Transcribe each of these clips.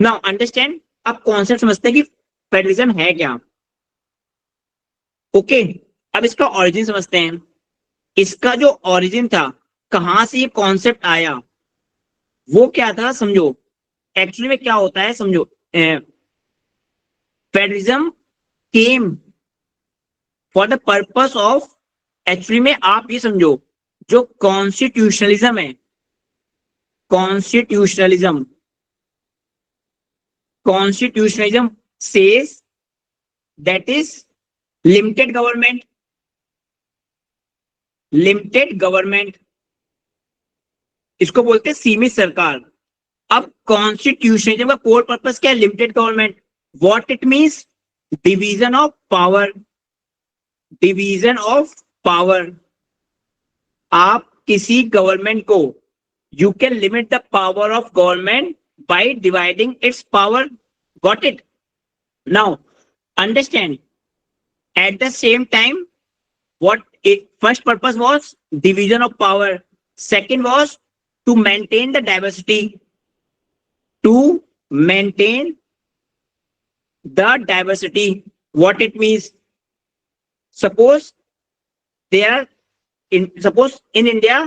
Now understand, अब concept समझते हैं कि फेडरलिज्म है क्या। ओके, अब इसका ओरिजिन समझते हैं। इसका जो ओरिजिन था, कहां से ये कॉन्सेप्ट आया, वो क्या था समझो। एक्चुअली में क्या होता है समझो, federalism came for the purpose of, actually में आप ये समझो, जो कॉन्स्टिट्यूशनलिज्म है, constitutionalism, constitutionalism says that is limited government, limited government, इसको बोलते हैं सीमित सरकार। अब कॉन्स्टिट्यूशनलिज्म का कोर पर्पस क्या है, limited government. What it means, division of power, division of power. आप किसी गवर्नमेंट को, you can limit the power of government by dividing it's power. Got it? Now understand, at the same time what it first purpose was division of power, second was to maintain the diversity, to maintain the diversity. What it means, suppose there are suppose in India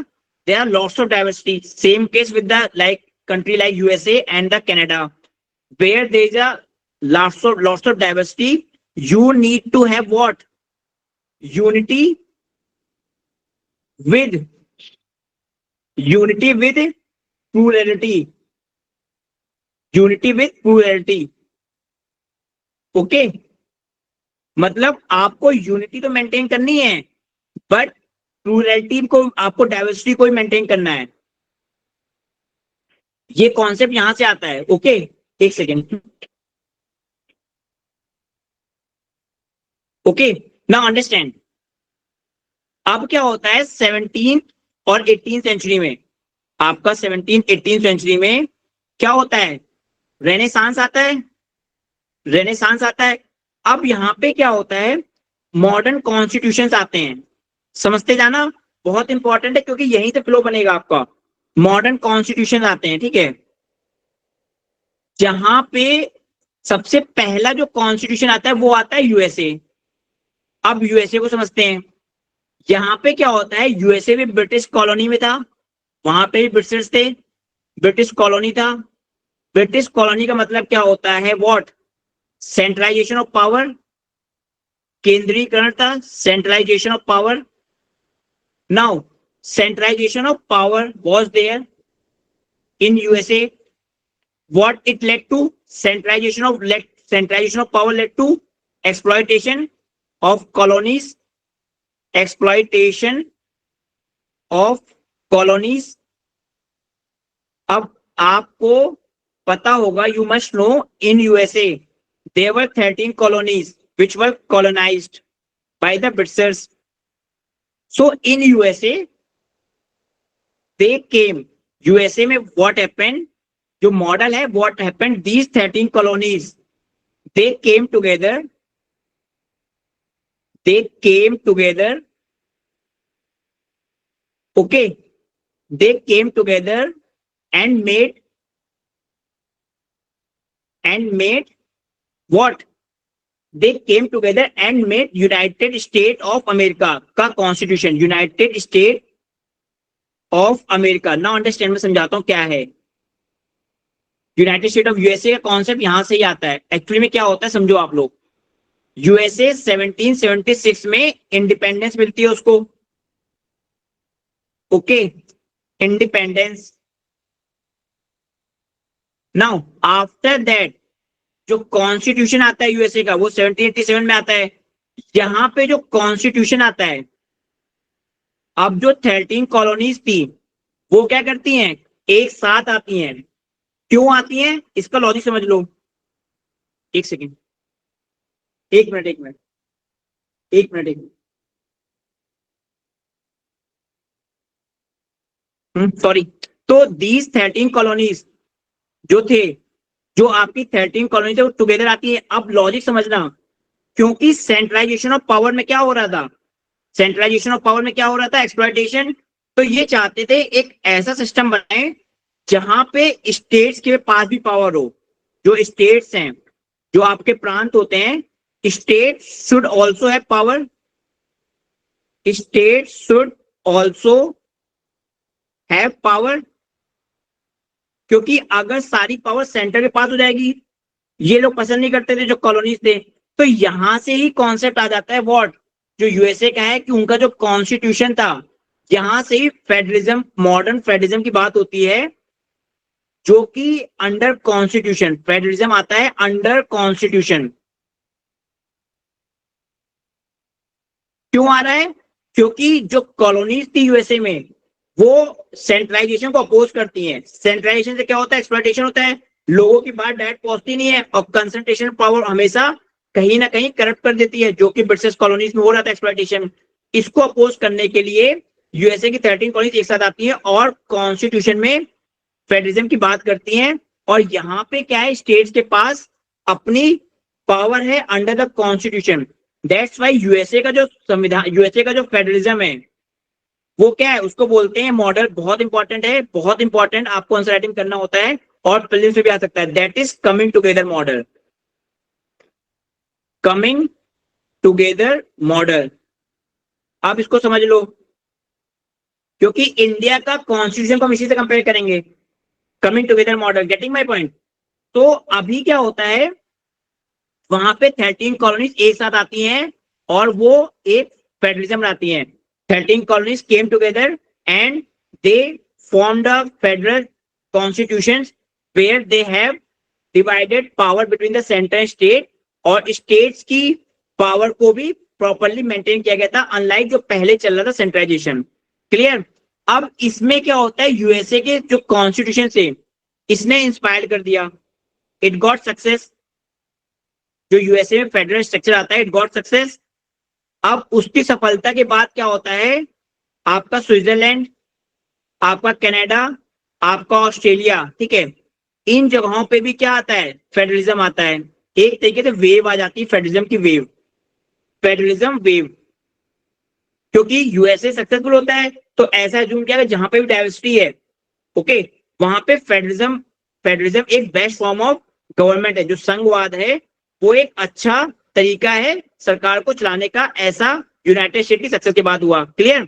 there are lots of diversity, same case with the like country like USA and the Canada, where there is a lots of diversity. You need to have what, unity with, unity with plurality, unity with plurality। Okay, मतलब आपको unity तो maintain करनी है, but plurality को, आपको diversity को भी maintain करना है। ये कॉन्सेप्ट यहां से आता है। ओके, एक सेकेंड। ओके, नाउ अंडरस्टैंड, अब क्या होता है 17 और 18 सेंचुरी में, आपका 17 18 सेंचुरी में क्या होता है, रेनेसांस आता है, रेनेसांस आता है। अब यहां पे क्या होता है, मॉडर्न कॉन्स्टिट्यूशंस आते हैं। समझते जाना, बहुत इंपॉर्टेंट है, क्योंकि यहीं से फ्लो बनेगा आपका। मॉडर्न कॉन्स्टिट्यूशन आते हैं, ठीक है, जहां पे सबसे पहला जो कॉन्स्टिट्यूशन आता है वो आता है यूएसए। अब यूएसए को समझते हैं। यहां पे क्या होता है, यूएसए भी ब्रिटिश कॉलोनी में था, वहां पे भी ब्रिटिश थे, ब्रिटिश कॉलोनी था। ब्रिटिश कॉलोनी का मतलब क्या होता है, व्हाट, सेंट्रलाइजेशन ऑफ पावर, केंद्रीकरण था, centralisation of power. Now centralization of power was there in USA. What it led to, centralization of power led to exploitation of colonies, exploitation of colonies। अब आपको पता होगा, you must know, in USA there were 13 colonies which were colonized by the Britishers. So in USA they came, USA में what happened, जो model है, what happened, these 13 colonies they came together, they came together, okay, they came together and made what, they came together and made United States of America का constitution, United state of America. Now understand, मैं समझाता हूं क्या है United state of USA का concept, यहां से ही आता है। एक्चुअली में क्या होता है समझो आप लोग, यूएसए 1776 में इंडिपेंडेंस मिलती है उसको। Okay, independence. Now after that जो कॉन्स्टिट्यूशन आता है यूएसए का, वो 1787 में आता है। यहां पे जो कॉन्स्टिट्यूशन आता है, अब जो 13 कॉलोनीज थी वो क्या करती हैं, एक साथ आती हैं। क्यों आती हैं, इसका लॉजिक समझ लो। एक सेकेंड, एक मिनट, एक मिनट, एक मिनट, एक मिनट, सॉरी। तो दीज 13 कॉलोनीज जो थे, जो आपकी 13 कॉलोनी थे, वो टुगेदर आती है। अब लॉजिक समझना, क्योंकि सेंट्रलाइजेशन ऑफ पावर में क्या हो रहा था, सेंट्रलाइजेशन ऑफ पावर में क्या हो रहा था, एक्सप्लॉइटेशन। तो ये चाहते थे एक ऐसा सिस्टम बनाए जहां पे स्टेट्स के पास भी पावर हो, जो स्टेट्स हैं, जो आपके प्रांत होते हैं, state should also have power, state should also have power, क्योंकि अगर सारी पावर सेंटर के पास हो जाएगी, ये लोग पसंद नहीं करते थे जो कॉलोनीज थे, तो यहां से ही कॉन्सेप्ट आ जाता है व्हाट, जो यूएसए का है कि उनका जो कॉन्स्टिट्यूशन था, यहां से ही फेडरलिज्म, मॉडर्न फेडरलिज्म की बात होती है, जो कि अंडर कॉन्स्टिट्यूशन, फेडरलिज्म आता है अंडर कॉन्स्टिट्यूशन। क्यों आ रहा है? क्योंकि जो कॉलोनीज थी यूएसए में, वो सेंट्रलाइजेशन को अपोज करती हैं। सेंट्रलाइजेशन से क्या होता है? एक्सप्लॉयटेशन होता है, लोगों की बात डायरेक्ट पहुंचती नहीं है, और कंसंट्रेशन पावर हमेशा कहीं ना कहीं करप्ट कर देती है, जो कि ब्रिटिश कॉलोनीज में हो रहा था एक्सप्लॉयटेशन। इसको अपोज करने के लिए यूएसए की 13 कॉलोनीज एक साथ आती हैं और कॉन्स्टिट्यूशन में फेडरलिज्म की बात करती हैं। और यहाँ पे क्या है, स्टेट्स के पास अपनी पावर है under the constitution. That's why USA का जो संविधान, यूएसए का जो फेडरलिज्म है, वो क्या है, उसको बोलते हैं मॉडल। बहुत इंपॉर्टेंट है, बहुत इंपॉर्टेंट, आपको आंसर राइटिंग करना होता है और प्रीलिम्स में भी आ सकता है। That is coming together model, coming together model. आप इसको समझ लो, क्योंकि इंडिया का कॉन्स्टिट्यूशन को हम इसी से कंपेयर करेंगे, coming together model. Getting my point? तो अभी क्या होता है, वहां पे 13 कॉलोनीज एक साथ आती हैं और वो एक फेडरलिज्म लाती हैं। 13 colonies came together and they formed a federal constitution where they have divided power between the center and state, और states की पावर को भी प्रॉपरली मेंटेन किया गया था, अनलाइक जो पहले चल रहा था सेंट्रलाइजेशन। क्लियर? अब इसमें क्या होता है, यूएसए के जो कॉन्स्टिट्यूशन से इसने इंस्पायर कर दिया, इट गॉट सक्सेस। जो यूएसए में फेडरल स्ट्रक्चर आता है, इट गॉट सक्सेस। अब उसकी सफलता के बाद क्या होता है, आपका स्विट्जरलैंड, आपका कनाडा, आपका ऑस्ट्रेलिया, ठीक है, इन जगहों पे भी क्या आता है, फेडरलिज्म आता है। एक तरीके से वेव आ जाती है, फेडरलिज्म की वेव, फेडरलिज्म वेव। क्योंकि यूएसए सक्सेसफुल होता है, तो ऐसा एज्यूम किया जहां पे भी डाइवर्सिटी है, ओके, वहां पे फेडरलिज्म, फेडरलिज्म एक बेस्ट फॉर्म ऑफ गवर्नमेंट है। जो संघवाद है वो एक अच्छा तरीका है सरकार को चलाने का, ऐसा यूनाइटेड स्टेट की सक्सेस के बाद हुआ। क्लियर?